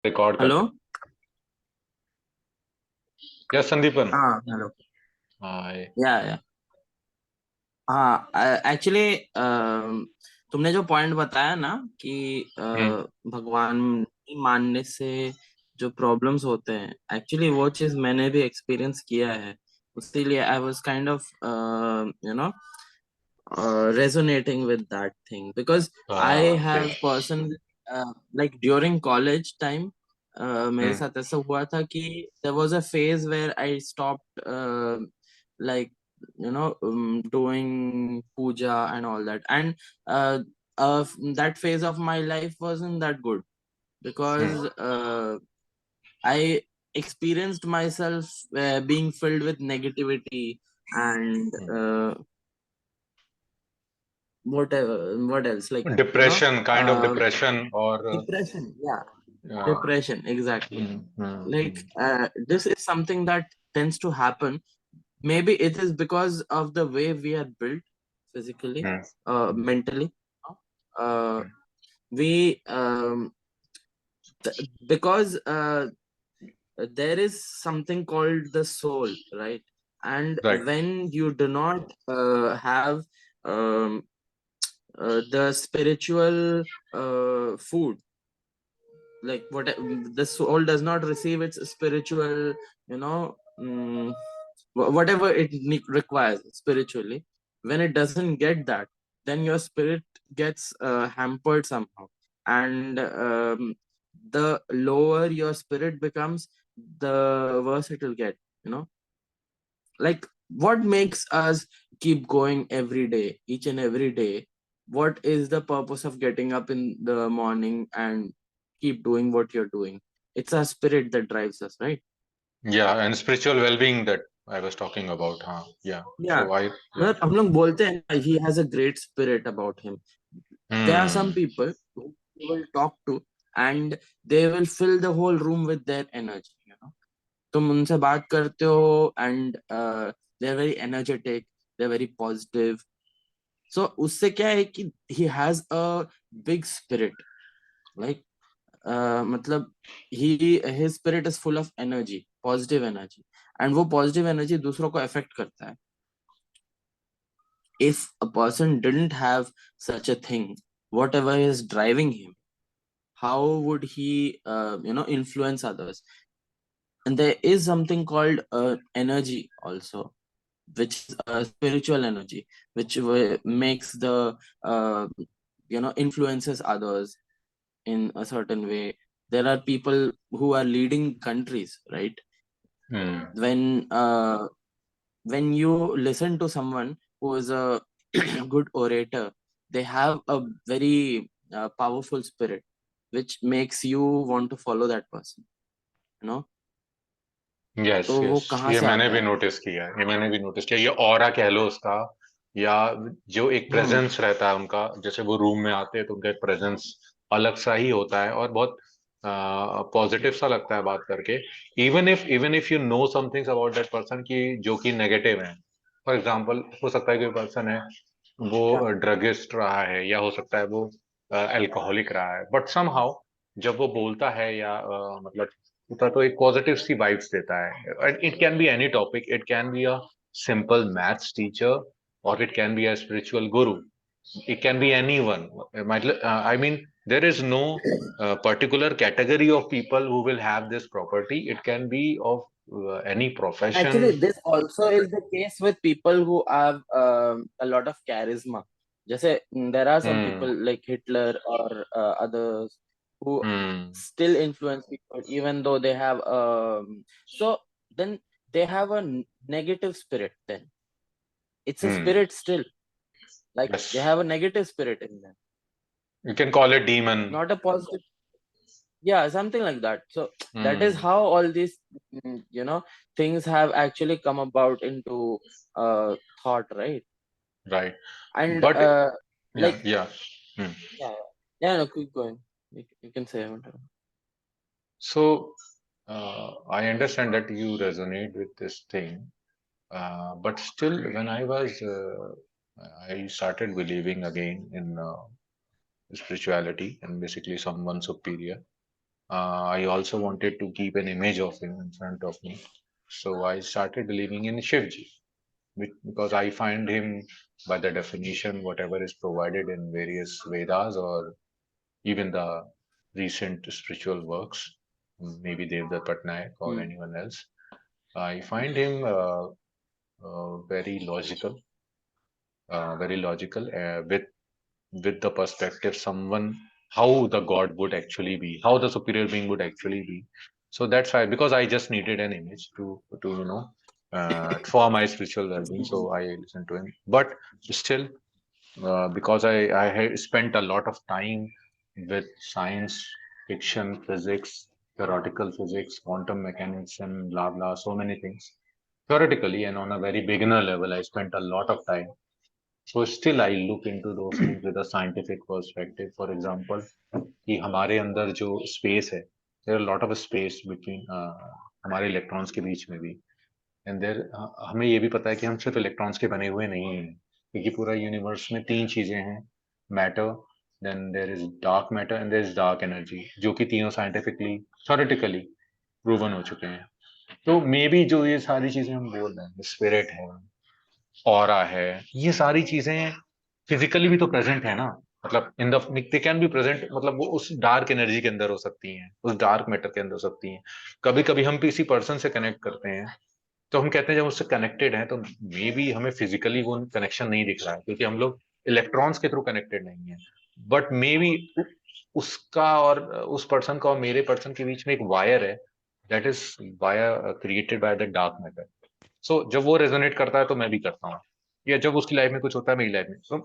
Record hello. करते। Yes Sandipan. हाँ hello. हाय। या हाँ, एक्चुअली तुमने जो पॉइंट बताया ना कि हम्म। भगवान नहीं मानने से जो प्रॉब्लम्स होते हैं, एक्चुअली वो चीज मैंने भी एक्सपीरियंस किया है। इसीलिए I was kind of you know resonating with that thing because I okay. have person like during college time मेरे हम्म। साथ ऐसा हुआ था कि there was a phase where I stopped like doing puja and all that, and uh, that phase of my life wasn't that good because hmm. I experienced myself being filled with negativity and what else, like depression, kind of uh, depression और depression. Yeah, uh, depression, exactly. Like hmm. this is something that tends to happen. Maybe it is because of the way we are built physically, hmm. mentally. uh, we because there is something called the soul, right? And right. when you do not have um, the spiritual food, like what the soul does not receive its spiritual, you know mm, whatever it requires spiritually. When it doesn't get that, then your spirit gets hampered somehow, and the lower your spirit becomes, the worse it will get, you know. Like, what makes us keep going every day, each and every day? What is the purpose of getting up in the morning and keep doing what you're doing? It's our spirit that drives us, right? या and spiritual wellbeing that I was talking about. हाँ या। Yeah, सो आई या। मतलब हम लोग बोलते हैं ना, he has a great spirit about him. There are some hmm. people who you will talk to and they will fill the whole room with their energy, you know. तुम उनसे बात करते हो and they are very energetic, they are very positive. So उससे क्या है कि he has a big spirit, like मतलब his spirit is full of energy, positive energy, and वो positive energy दूसरों को affect करता है. If a person didn't have such a thing, whatever is driving him, how would he influence others? And there is something called energy also, which is a spiritual energy, which makes the influences others in a certain way. There are people who are leading countries, right? Hmm. When you listen to someone who is a good orator, they have a very powerful spirit, which makes you want to follow that person, you know. Yes तो वो yes, कहाँ ये से मैंने आता भी है? Notice किया है, ये मैंने भी नोटिस किया। ये ऑरा कह लो उसका, या जो एक हम्म। प्रेजेंस रहता है उनका, जैसे वो रूम में आते हैं तो उनका एक प्रेजेंस अलग सा ही होता है और बहुत पॉजिटिव सा लगता है बात करके। Even if you know somethings about that person की जो कि नेगेटिव है। फॉर एग्जांपल, हो सकता है कोई पर्सन है या वो ड्रगिस्ट रहा है, या हो सकता है वो अल्कोहलिक रहा है, बट समहाउ जब वो बोलता है या मतलब होता तो एक पॉजिटिव सी वाइब्स देता है। It can be any topic, it can be a simple maths teacher और it can be a spiritual guru, it can be anyone. I mean, there is no particular category of people who will have this property. It can be of any profession. actually this also is the case with people who have a lot of charisma. जैसे there are some Hmm. people like Hitler or others who Hmm. still influence people even though they have so then they have a negative spirit. Then it's a Hmm. spirit still, like they Yes. have a negative spirit in them, You can call it demon. not a positive. Yeah, something like that. So that is Hmm. how all these things have actually come about into thought, right? Right. And But yeah, like yeah. Hmm. yeah, yeah, no, keep going. You can say whatever. So I understand that you resonate with this thing, but still, when I started believing again in spirituality and basically someone superior. I also wanted to keep an image of him in front of me. So I started believing in Shivji because I find him, by the definition, whatever is provided in various Vedas or even the recent spiritual works, maybe Devdutt Patnaik or Hmm. anyone else, I find him very logical, with the perspective someone how the god would actually be, how the superior being would actually be. So that's why, because I just needed an image to for my spiritual well-being, so I listened to him. But still, because I had spent a lot of time with science fiction, physics, theoretical physics, quantum mechanics, and blah blah, so many things theoretically, and on a very beginner level I spent a lot of time. So still I look into those things with a scientific perspective. For example, कि हमारे अंदर जो space है, there are a lot of space between हमारे electrons के बीच में भी, and there हमें ये भी पता है कि हम सिर्फ electrons के बने हुए नहीं हैं, क्योंकि पूरा universe में तीन चीजें हैं, matter, then there is dark matter and there is dark energy, जो कि तीनों scientifically, theoretically proven हो चुके हैं. तो मे बी जो ये सारी चीजें हम बोल रहे हैं, स्पिरिट है, ऑरा है, ये सारी चीजें फिजिकली भी तो प्रेजेंट है ना. मतलब in the they can be present, मतलब वो उस डार्क एनर्जी के अंदर हो सकती हैं, उस डार्क मैटर के अंदर हो सकती हैं. कभी कभी हम किसी पर्सन से कनेक्ट करते हैं, तो हम कहते हैं जब उससे कनेक्टेड है, तो मे बी हमें फिजिकली वो कनेक्शन नहीं दिख रहा है, क्योंकि हम लोग इलेक्ट्रॉन्स के थ्रू कनेक्टेड नहीं है. बट मे बी उसका और उस पर्सन का और मेरे पर्सन के बीच में एक वायर है, that is wire created by the dark matter. So जब वो रेजोनेट करता है तो मैं भी करता हूँ, या जब उसकी लाइफ में कुछ होता है मेरी लाइफ में. So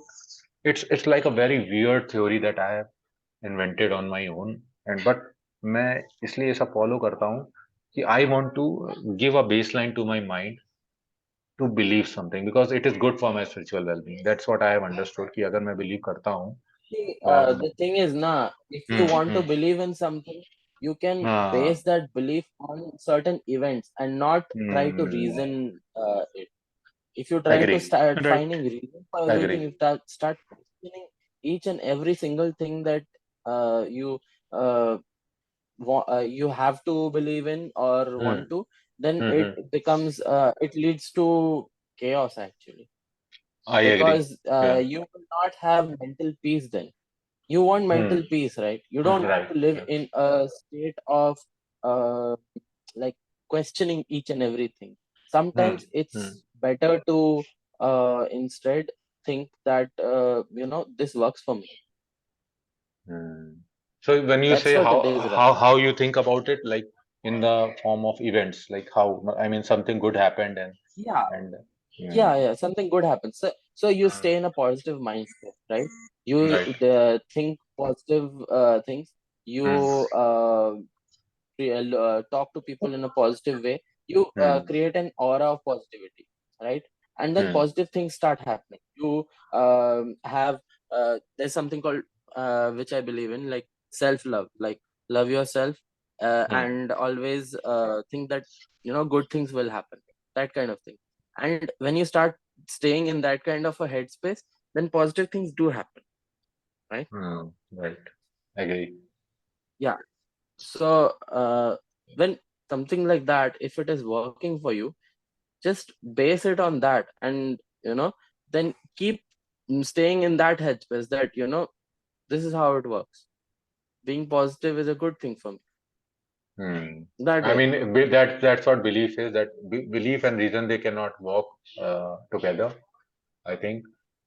it's like a very weird theory that I have invented on my own. And but मैं इसलिए ऐसा फॉलो करता हूँ कि I want to give a base line to my mind to believe something, because it is good for my spiritual wellbeing. That's what I have understood कि अगर मैं believe करता हूँ See, और the thing is, na, if you hmm want to hmm believe in something, you can हाँ base that belief on certain events and not try to reason it. If you try agree to start Right. finding reason for agree. everything, you start questioning each and every single thing that you uh, you have to believe in or hmm want to, then it hmm. becomes it leads to chaos actually, I agree. because you will not have mental peace then. You want hmm. mental peace, right? You don't want to live right. in a state of uh, like questioning each and everything. Hmm Sometimes hmm it's better to instead think that this works for me. Hmm. So when you That's say what how it is, right? how you think about it, like in the form of events, like how, I mean, something good happened Yeah, and yeah, hmm, yeah. Something good happens. So you stay in a positive mindset, right? You right. think positive things. You Hmm, talk to people in a positive way. You hmm, create an aura of positivity, right? And then hmm, positive things start happening. You have there's something called which I believe in, like self love, like love yourself, hmm, and always think that good things will happen, that kind of thing. And when you start staying in that kind of a headspace, then positive things do happen, right? right. Agree. Yeah. So when something like that, if it is working for you, just base it on that, and then keep staying in that headspace that this is how it works. Being positive is a good thing for me, Hmm. that I way. mean, that's what belief is. That belief and reason, they cannot walk together, I think.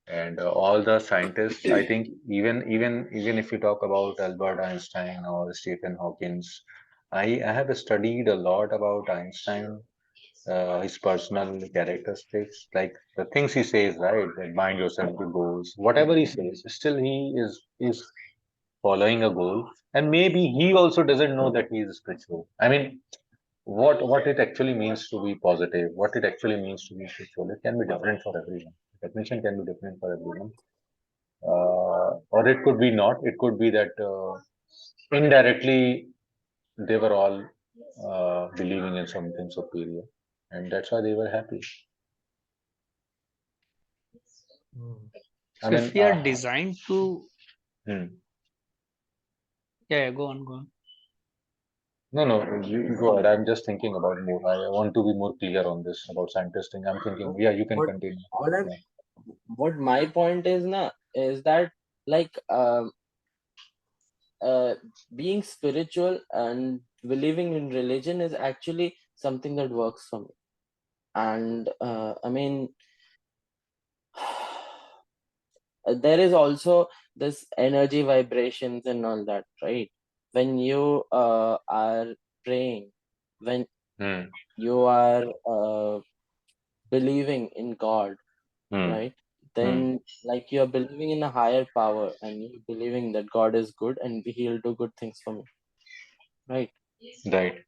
And all the scientists, I think, even if you talk about Albert Einstein or Stephen Hawkins, I have studied a lot about Einstein, his personal characteristics, like the things he says, right? That bind yourself to goals. Whatever he says, still he is following a goal, and maybe he also doesn't know that he is spiritual. I mean, what it actually means to be positive, what it actually means to be spiritual, it can be different for everyone. The definition can be different for everyone, or it could be not. It could be that indirectly they were all believing in something superior, and that's why they were happy. Hmm. I So if mean, we are designed to, hmm. yeah, yeah, go on, go on. No, you go ahead. I'm just thinking about more. I want to be more clear on this about scientist thing. I'm thinking, yeah, you can What continue. all I'm Yeah. what my point is na is that like uh, being spiritual and believing in religion is actually something that works for me. And I mean, there is also this energy vibrations and all that, right? When you are praying, when Hmm. you are believing in God, Hmm. right? Hmm. Then like you're believing in a higher power and you're believing that God is good and he'll do good things for me, right? Right.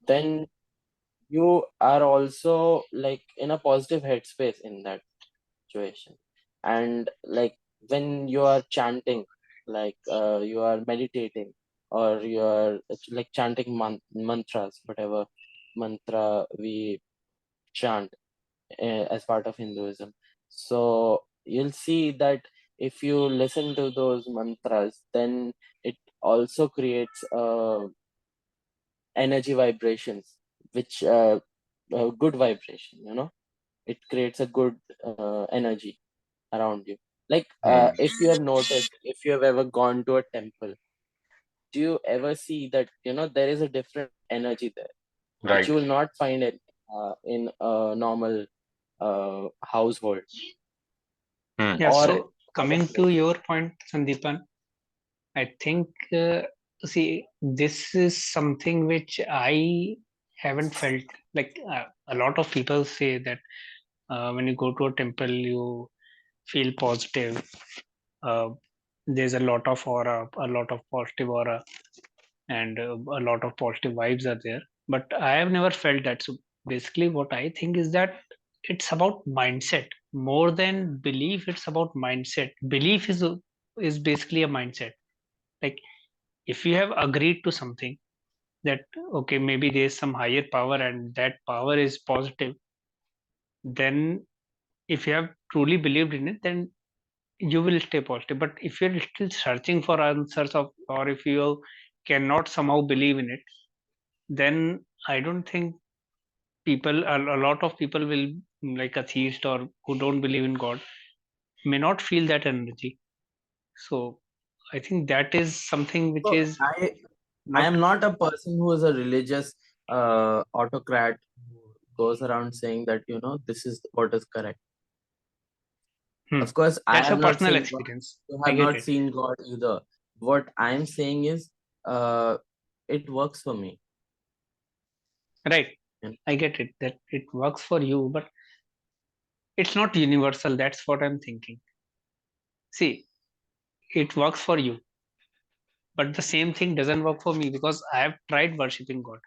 Then you are also like in a positive headspace in that situation. And like when you are chanting, like you are meditating or you are like chanting mantras, whatever mantra we chant as part of Hinduism. So you'll see that if you listen to those mantras, then it also creates energy vibrations, which good vibration, you know, it creates a good energy around you. Like Hmm. if you have noticed, if you have ever gone to a temple, do you ever see that, you know, there is a different energy there which Right. you will not find it in a normal household Hmm. Yeah, or so coming to your point, Sandeepan, I think, see, this is something which I haven't felt. Like a lot of people say that when you go to a temple, you feel positive. Uh, there's a lot of aura, a lot of positive aura, and a lot of positive vibes are there. But I have never felt that. So basically, what I think is that it's about mindset more than belief. It's about mindset. Belief is basically a mindset. Like if you have agreed to something that okay, maybe there's some higher power and that power is positive, then if you have truly believed in it, then you will stay positive. But if you're still searching for answers of, or if you cannot somehow believe in it, then I don't think a lot of people will, like atheist or who don't believe in God, may not feel that energy. So I think that is something which so is I not. am not a person who is a religious autocrat who goes around saying that, you know, this is what is correct. Hmm, Of course, I that's a have not personal seen God. experience. You I have get not it. seen God either. What I'm saying is, uh, it works for me. Right. You know? I get it that it works for you, but it's not universal. That's what I'm thinking. See, it works for you, but the same thing doesn't work for me because I have tried worshipping God.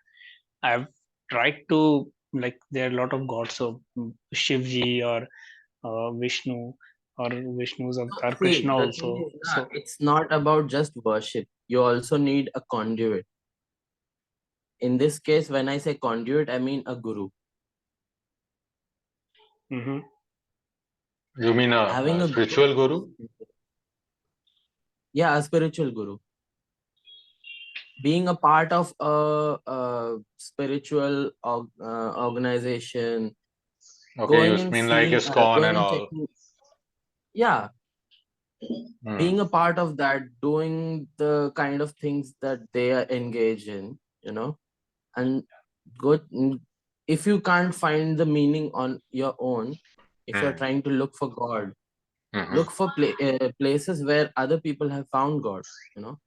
I've tried to, like, there are a lot of gods, so Shivji or Vishnu or Vishnu's So, avatar, see, Krishna the thing also. is, na, So, it's not about just worship. You also need a conduit. In this case, when I say conduit, I mean a guru. You mean Having a a guru, spiritual guru? yeah, a spiritual guru. Being a part of a spiritual organization, Okay, you mean like ISKCON going and and all. checking, yeah, Hmm. being a part of that, doing the kind of things that they are engaged in, you know, and go. If you can't find the meaning on your own, if you're Hmm. trying to look for God, Hmm. look for places where other people have found God, you know,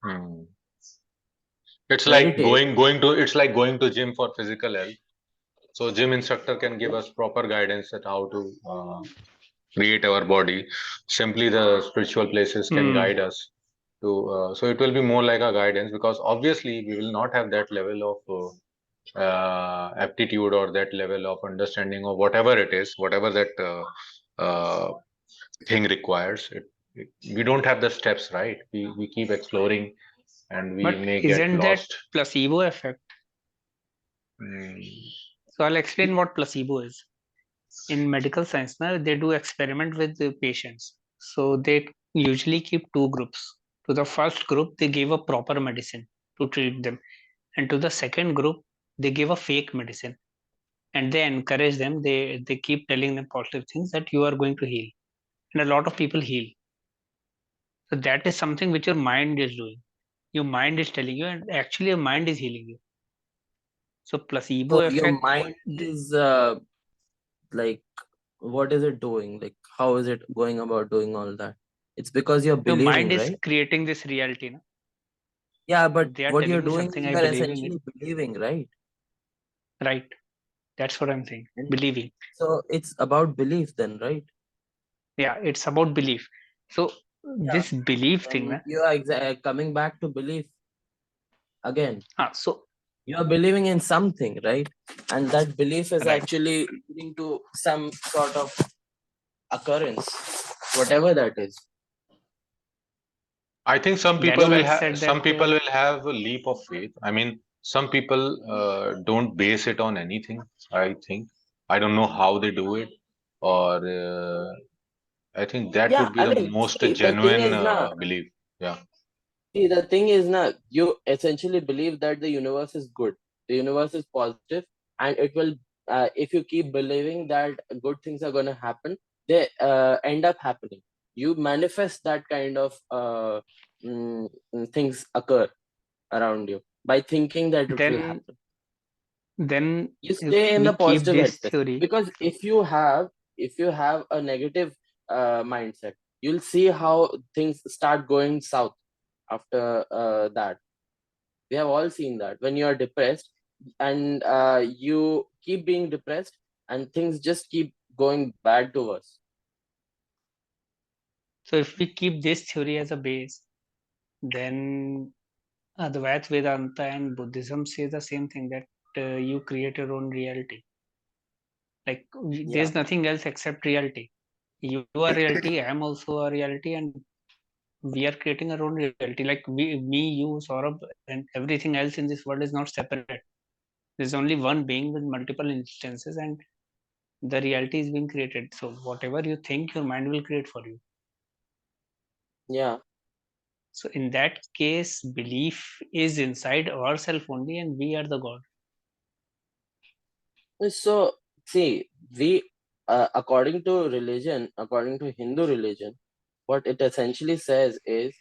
Hmm. It's like meditate. it's like going to gym for physical health. So gym instructor can give us proper guidance at how to create our body. Simply the spiritual places can hmm, guide us to. So it will be more like a guidance because obviously we will not have that level of aptitude or that level of understanding or whatever it is, whatever that thing requires. We don't have the steps, right? We keep exploring and we but may get isn't that lost. placebo effect? Mm. So I'll explain what placebo is. In medical science, now they do experiment with the patients. So they usually keep two groups. To the first group, they give a proper medicine to treat them. And to the second group, they give a fake medicine and they encourage them. They keep telling them positive things that you are going to heal, and a lot of people heal. So that is something which your mind is doing. Your mind is telling you, and actually your mind is healing you. So placebo So your effect, mind is like, what is it doing? Like, how is it going about doing all that? It's because you're your mind believing, is right? creating this reality. No? Yeah, but They are what you're telling me doing something, is I you're believing it. essentially believing, right? Right. That's what I'm saying. And Believing. so it's about belief then, right? Yeah, it's about belief. So Yeah. this belief thing, And na, you are coming back to belief again. so You are believing in something, right? And that belief is right. actually leading to some sort of occurrence, whatever that is. I think That's why I said some that people will have a leap of faith. I mean, some people don't base it on anything. I think I don't know how they do it, or I think that Yeah, would be the again, most see, the thing genuine is now, belief. Yeah, see, the thing is now, you essentially believe that the universe is good, the universe is positive, and it will, if you keep believing that good things are going to happen, they end up happening. You manifest that kind of things occur around you by thinking that it will then happen. then You if stay in the we keep positive this headspace, theory, because if you have a negative mindset, you'll see how things start going south after that. We have all seen that when you are depressed and you keep being depressed and things just keep going bad to us. so if we keep this theory as a base, then Advait Vedanta and Buddhism say the same thing, that you create your own reality. Like Yeah, there's nothing else except reality. You are reality, I am also a reality, and we are creating our own reality. Like me, you, Saurabh, and everything else in this world is not separate. There's only one being with multiple instances, and the reality is being created. So whatever you think, your mind will create for you. yeah. So in that case, belief is inside ourselves only, and we are the God. So see, we according to religion, according to Hindu religion, what it essentially says is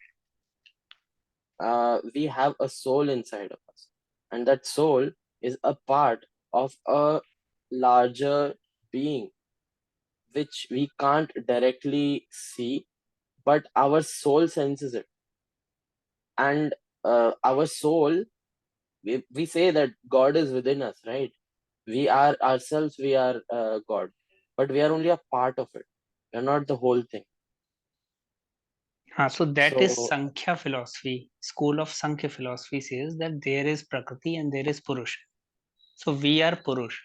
we have a soul inside of us, and that soul is a part of a larger being which we can't directly see, but our soul senses it. And our soul, we say that God is within us, right? We are ourselves, we are God, but we are only a part of it, we're not the whole thing. So that is So Sankhya philosophy. School of Sankhya philosophy says that there is Prakriti and there is Purush. So we are Purush,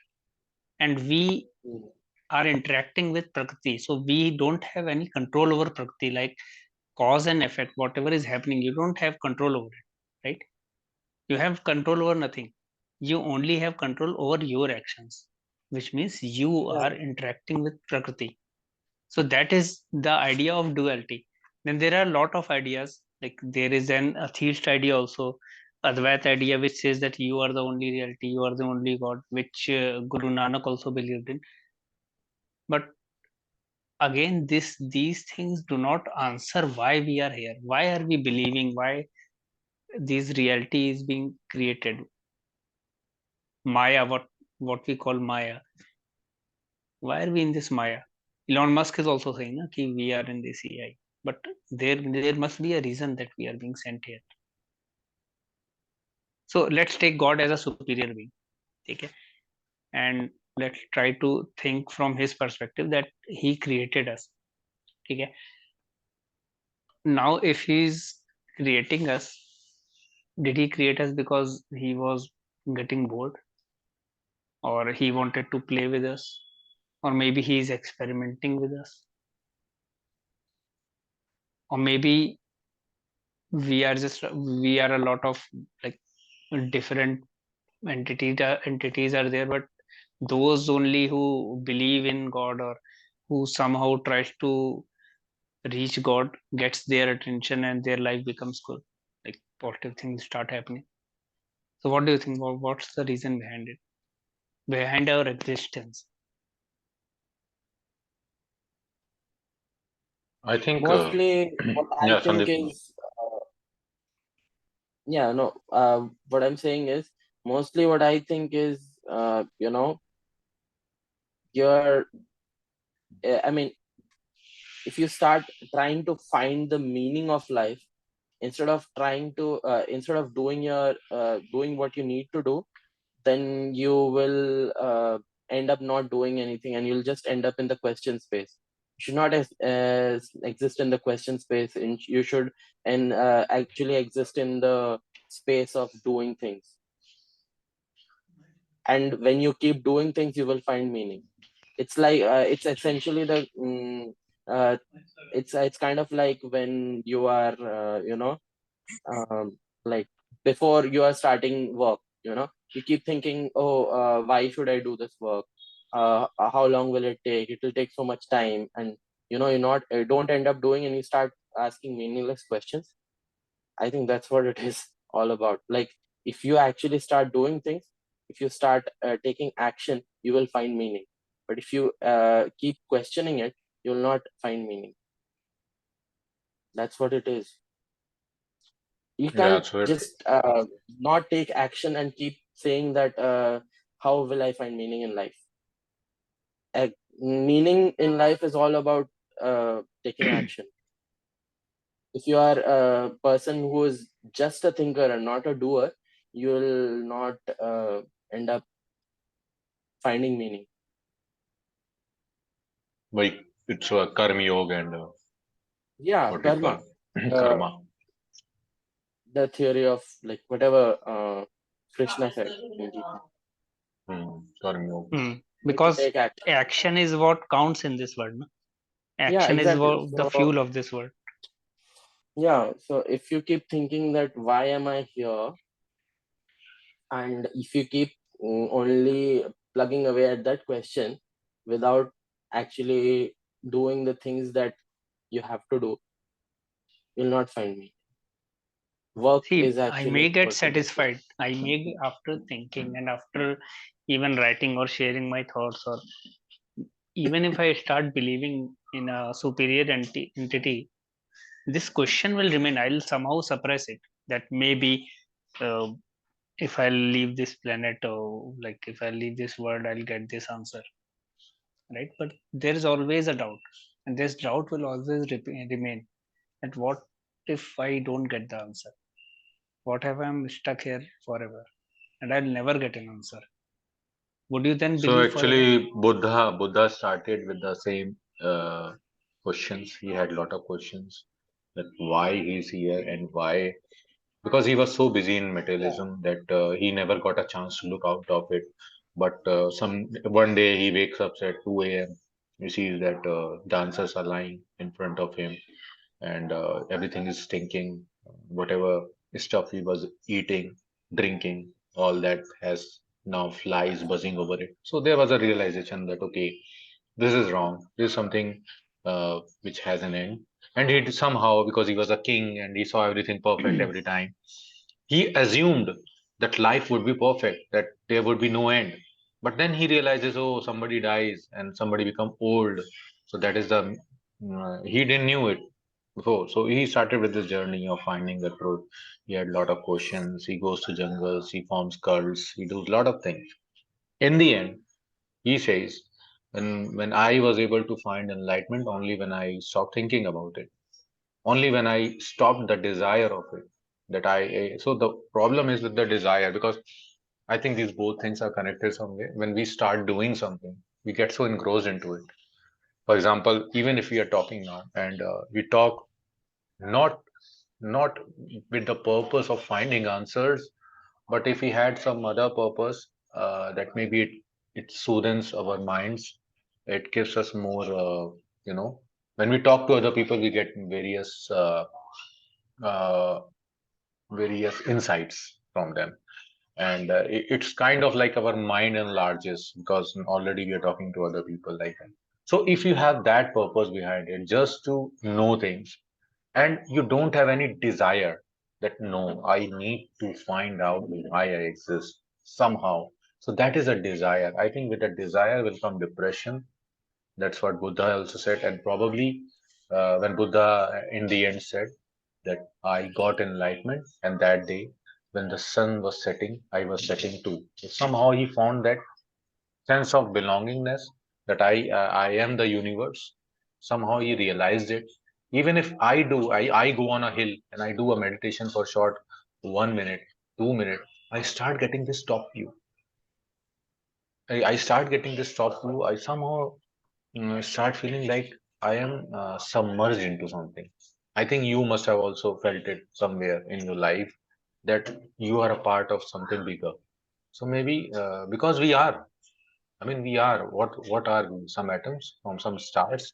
and we mm, are interacting with Prakriti. So we don't have any control over Prakriti, like cause and effect. Whatever is happening, you don't have control over it, right? You have control over nothing. You only have control over your actions, which means you yeah, are interacting with Prakriti. So that is the idea of duality. Then there are a lot of ideas, like there is an atheist idea also, Advait idea, which says that you are the only reality, you are the only God, which Guru Nanak also believed in. But again, these things do not answer why we are here. Why are we believing? Why this reality is being created? Maya, what we call Maya. Why are we in this Maya? Elon Musk is also saying that we are in this AI, but there must be a reason that we are being sent here. So let's take God as a superior being, okay? And let's try to think from his perspective that he created us, okay? Now, if he's creating us, did he create us because he was getting bored, or he wanted to play with us, or maybe he is experimenting with us, or maybe we are a lot of like different entities are there, but those only who believe in God or who somehow tries to reach God gets their attention and their life becomes good, like positive things start happening. So what do you think? What's the reason behind it? Behind our existence? I think, Mostly, what I yeah, think Sandeep. is, yeah, no, what I'm saying is, mostly what I think is, you're, I mean, if you start trying to find the meaning of life instead of doing what you need to do, then you will end up not doing anything, and you'll just end up in the question space. You should not exist in the question space, and you should and actually exist in the space of doing things. And when you keep doing things, you will find meaning. It's like it's essentially the uh, it's kind of like when you are like before you are starting work, you keep thinking, oh, why should I do this work, how long will it will take so much time, and you're not don't end up doing, and you start asking meaningless questions. I think that's what it is all about. Like, if you actually start doing things, if you start taking action, you will find meaning. But if you keep questioning it, you'll not find meaning. That's what it is. You Yeah, can't so it, just not take action and keep saying that, how will I find meaning in life? Meaning in life is all about taking action. If you are a person who is just a thinker and not a doer, you will not end up finding meaning. like, it's a karma yoga and Yeah, what we call karma. uh, karma. the theory of, like, whatever Krishna said in Gita. Karma yoga. Hmm. You need to Because take action. action is what counts in this world. No? Yeah, Action is exactly. what, the So fuel of this world. yeah, so if you keep thinking that why am I here, and if you keep only plugging away at that question without actually doing the things that you have to do, you'll not find me. Work See, is I actually may get important. satisfied. I may, after thinking and after even writing or sharing my thoughts, or even if I start believing in a superior entity, this question will remain. I'll somehow suppress it. That maybe uh, if I leave this planet, or like if I leave this world, I'll get this answer, right? But there is always a doubt, and this doubt will always remain. That what if I don't get the answer? What if I'm stuck here forever and I'll never get an answer? Would you then So believe forever? actually, Buddha started with the same questions. He had a lot of questions, that why he's here and why, because he was so busy in materialism that he never got a chance to look out of it. But some one day he wakes up at 2 a.m. He sees that dancers are lying in front of him, and everything is stinking. Whatever stuff he was eating, drinking, all that has now flies buzzing over it. So there was a realization that, okay, this is wrong. This is something which has an end. And he somehow, because he was a king and he saw everything perfect every time, he assumed that life would be perfect, that there would be no end. But then he realizes, oh, somebody dies and somebody become old. So that is the he didn't knew it before. So he started with this journey of finding the truth. He had a lot of questions. He goes to jungles. He forms cults. He does a lot of things. In the end, he says, when I was able to find enlightenment, only when I stopped thinking about it, only when I stopped the desire of it, that so the problem is with the desire, because I think these both things are connected some way. When we start doing something, we get so engrossed into it. For example, even if we are talking now and we talk not not with the purpose of finding answers, but if we had some other purpose, that maybe it soothes our minds, it gives us more, when we talk to other people, we get uh, various insights from them. And it's kind of like our mind enlarges because already we are talking to other people like that. So if you have that purpose behind it, just to know things, and you don't have any desire, that no, I need to find out why I exist somehow. So that is a desire. I think with a desire will come depression. That's what Buddha also said, and probably when Buddha in the end said that I got enlightenment, and that day when the sun was setting, I was setting too. So somehow he found that sense of belongingness, that I am the universe. Somehow he realized it. Even if I go on a hill and I do a meditation for short 1 minute, 2 minutes, I start getting this top view. I start getting this top view. I somehow start feeling like I am submerged into something. I think you must have also felt it somewhere in your life that you are a part of something bigger. So maybe because we are, I mean, we are what are we? Some atoms from some stars,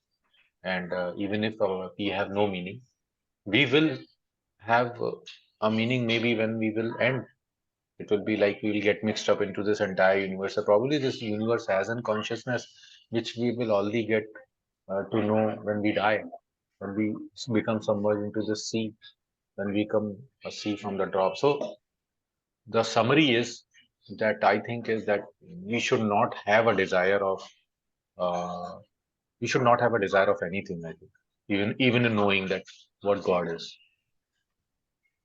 and even if we have no meaning, we will have a meaning maybe when we will end. It will be like we will get mixed up into this entire universe. So probably this universe has a consciousness which we will only get to know when we die, when we become submerged into the sea, when we come a sea from the drop. So the summary is that I think is that we should not have a desire of uh, we should not have a desire of anything. I think even in knowing that what God is,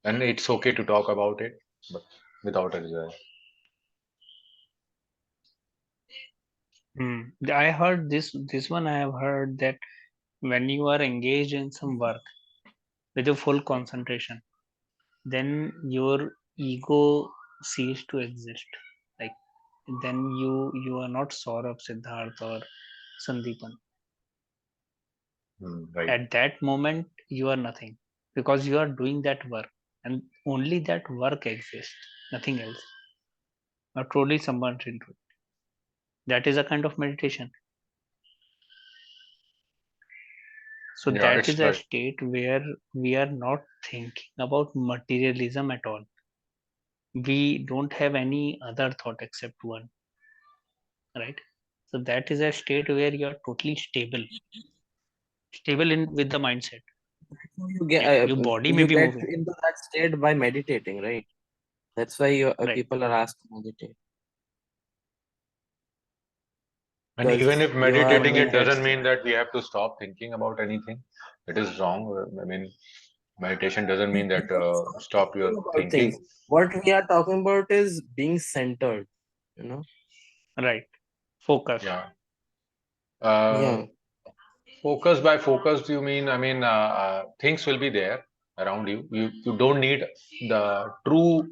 and it's okay to talk about it, but without a desire. I heard this one. I have heard that when you are engaged in some work with a full concentration, then your ego cease to exist. Like then you are not Saurabh, Siddharth, or Sandeepan. Right. At that moment, you are nothing because you are doing that work, and only that work exists, nothing else. Or truly submerged into it. That is a kind of meditation. So Yeah, that it's is a right. state where we are not thinking about materialism at all. We don't have any other thought except one, right? So that is a state where you are totally stable in with the mindset. So Like your body may you be get moving, into that state by meditating, right? That's why right? people are asked to meditate, And even because if you are meditating, But it in that's doesn't mean that we have to stop thinking about anything. It is wrong. I mean, meditation doesn't mean that stop your thinking about things. thinking. What we are talking about is being centered, you know? right. Focus. Yeah. Uh, Yeah. Focus by focus, you mean? I mean, things will be there around you. You don't need the true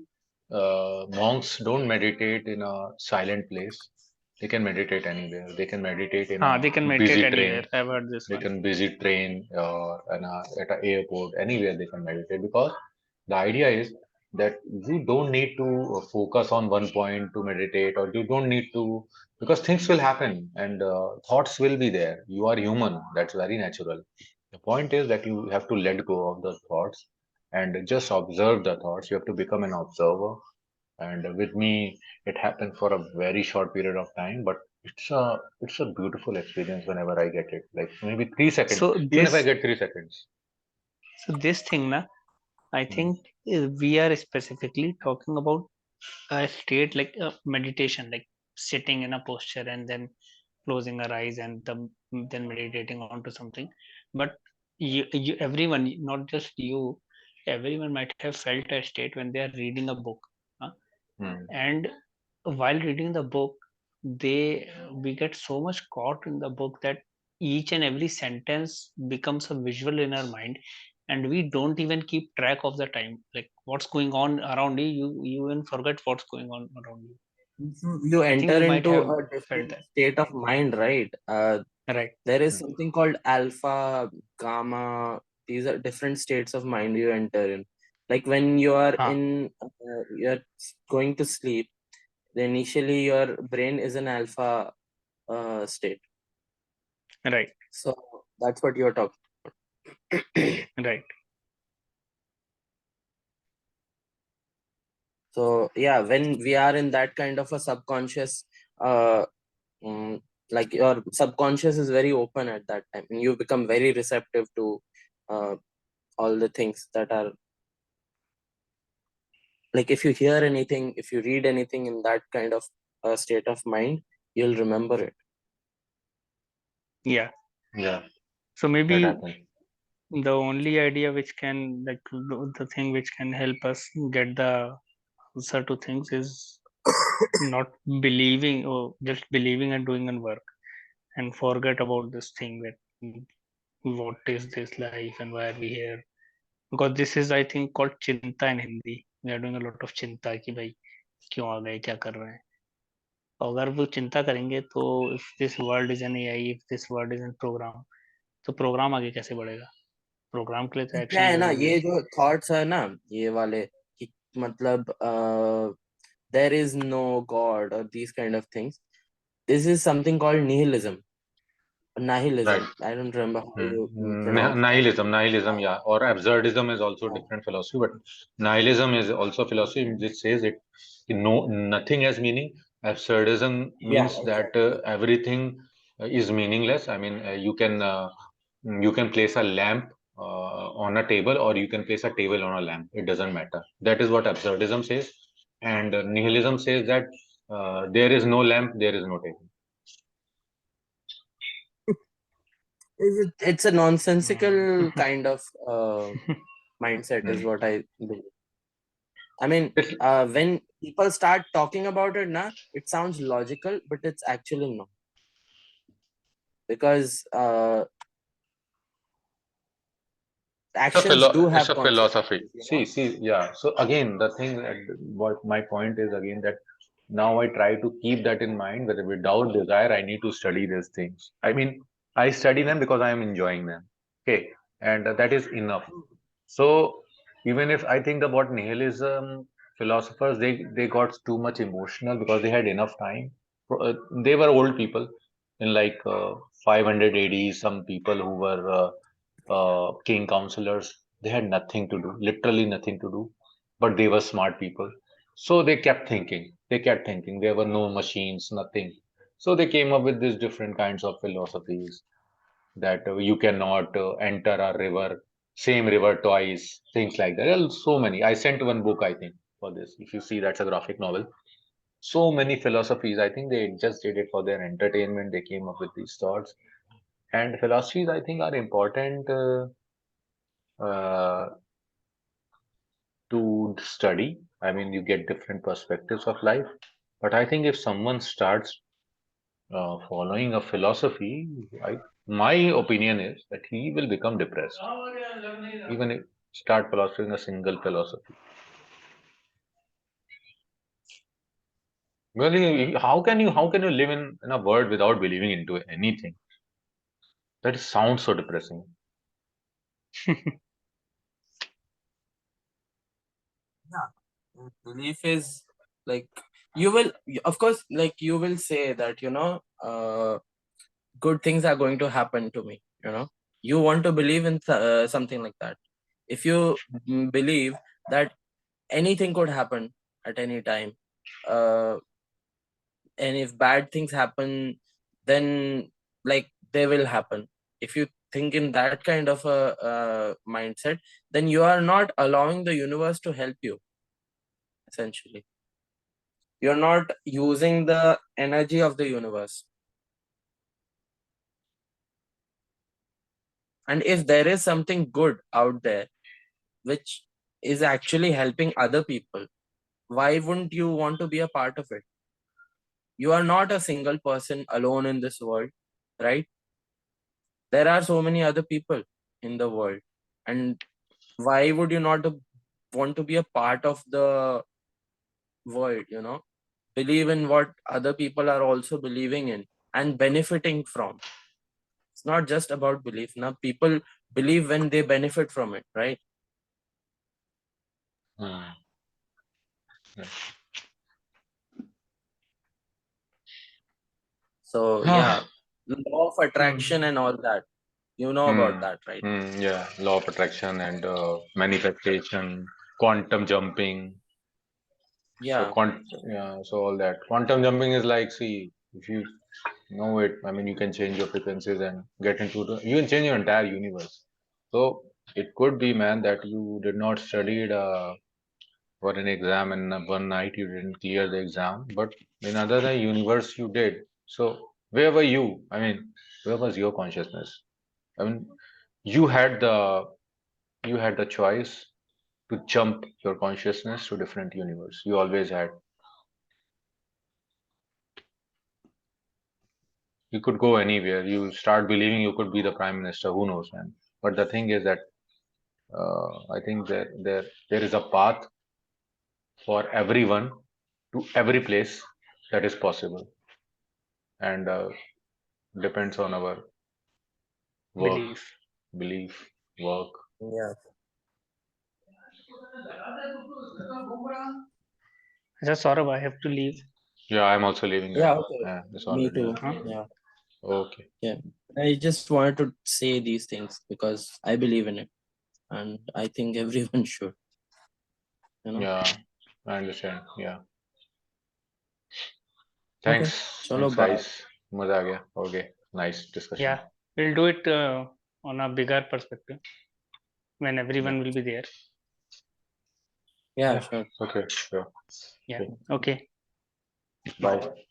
monks. Don't meditate in a silent place. They can meditate anywhere. They can meditate in a They can meditate busy train. anywhere. I've heard this They one. can visit train or at an airport. Anywhere they can meditate, because the idea is that you don't need to focus on one point to meditate, or you don't need to, because things will happen and thoughts will be there. You are human. That's very natural. The point is that you have to let go of the thoughts and just observe the thoughts. You have to become an observer. And with me, it happened for a very short period of time, but it's a beautiful experience whenever I get it. Like maybe 3 seconds, So even if I this get 3 seconds. so this thing, na, I Hmm. think we are specifically talking about a state like a meditation, like sitting in a posture and then closing our eyes and then meditating onto something. But everyone, not just you, everyone might have felt a state when they are reading a book. Huh? Hmm. And while reading the book, we get so much caught in the book that each and every sentence becomes a visual in our mind, and we don't even keep track of the time, like what's going on around you. You even forget what's going on around you. You I think enter you might into have a felt different that. state of mind, right? Right. There is Hmm. something called alpha, gamma. These are different states of mind you enter in. Like when you are Ah, you're going to sleep, then initially your brain is in alpha state. right. So that's what you're talking. Right. So yeah, when we are in that kind of a subconscious, uh, mm, like your subconscious is very open at that time, and you become very receptive to uh, all the things that are like if you hear anything, if you read anything in that kind of state of mind, you'll remember it. Yeah. Yeah, So that maybe happens. the only idea which can, like, the thing which can help us get the answer to things is not believing, or just believing and doing an work, and forget about this thing that what is this life and why are we here. Because this is, I think, called chinta in Hindi. We are doing a lot of चिंता कि भाई क्यों आ गए, क्या कर रहे हैं. तो अगर वो चिंता करेंगे तो if this world is an AI, if this world is a program, तो प्रोग्राम आगे कैसे बढ़ेगा. प्रोग्राम के लिए तो क्या एक्शन है ना, जरूरी है. ये जो थॉट्स है ना, ये वाले कि मतलब there is no God or these kind of things. This is something called nihilism. Right. Nihilism. I don't remember how you pronounce that. Nihilism, yeah, or absurdism is also Yeah. different philosophy, but nihilism is also philosophy which says it, no, nothing has meaning. Absurdism Yeah, means that exactly. everything is meaningless. I mean, you can place a lamp on a table, or you can place a table on a lamp. It doesn't matter. That is what absurdism says, and nihilism says that there is no lamp, there is no table. It's a nonsensical kind of mindset is Hmm. what I believe. I mean, It's when people start talking about it now, it sounds logical, but it's actually not. Because actions do it's have a philosophy. consequences, you know? See, yeah. So again, the thing that what my point is again that now I try to keep that in mind that without desire, I need to study these things. I mean, I study them because I am enjoying them. Okay, and that is enough. So even if I think about nihilism philosophers, they got too much emotional because they had enough time. They were old people in like 500 AD. Some people who were king counselors, they had nothing to do, literally nothing to do, but they were smart people. So they kept thinking. They kept thinking. There were no machines, nothing. So they came up with these different kinds of philosophies that you cannot enter a river, same river twice, things like that. There are so many. I sent one book, I think, for this. If you see, that's a graphic novel. So many philosophies. I think they just did it for their entertainment. They came up with these thoughts. And philosophies, I think, are important uh, to study. I mean, you get different perspectives of life. But I think if someone starts following a philosophy, my opinion is that he will become depressed. Even if start following a single philosophy. Really, how can you live in a world without believing into anything? That sounds so depressing. Yeah. Belief is like, you will, of course, like you will say that, good things are going to happen to me, you want to believe in something like that. If you believe that anything could happen at any time, uh, and if bad things happen, then like they will happen. If you think in that kind of a mindset, then you are not allowing the universe to help you. Essentially, you're not using the energy of the universe. And if there is something good out there which is actually helping other people, why wouldn't you want to be a part of it? You are not a single person alone in this world, right? There are so many other people in the world, and why would you not want to be a part of the world, believe in what other people are also believing in and benefiting from. It's not just about belief. Now people believe when they benefit from it, right? Hmm. So yeah, law of attraction Hmm. and all that, you know about that, right? Yeah, law of attraction and manifestation, quantum jumping. So Yeah. yeah, so all that. Quantum jumping is like, see, if you know it, I mean, you can change your frequencies and get into you can change your entire universe. So it could be, man, that you did not studied for an exam and one night you didn't clear the exam, but in another universe you did. So where were you? I mean, where was your consciousness? I mean, you had the you had the choice to jump your consciousness to different universe. You always had. You could go anywhere. You start believing you could be the prime minister. Who knows, man? But the thing is that I think there is a path for everyone to every place that is possible, and depends on our work, Belief. belief, work. Yeah. Just Saurabh, I have to leave. Yeah, I'm also leaving, Yeah. guys. Okay. It's Me already too. done. Huh? Yeah. Okay. Yeah. I just wanted to say these things because I believe in it, and I think everyone should. You know. Yeah, I understand. Yeah. Okay. Thanks. Chalo, Thanks, bye. guys. मजा आ गया. Okay. Nice discussion. Yeah, we'll do it on a bigger perspective when Yeah. everyone will be there. Yeah. Yeah. Sure. Okay. Sure. Yeah. Okay. Okay. Bye.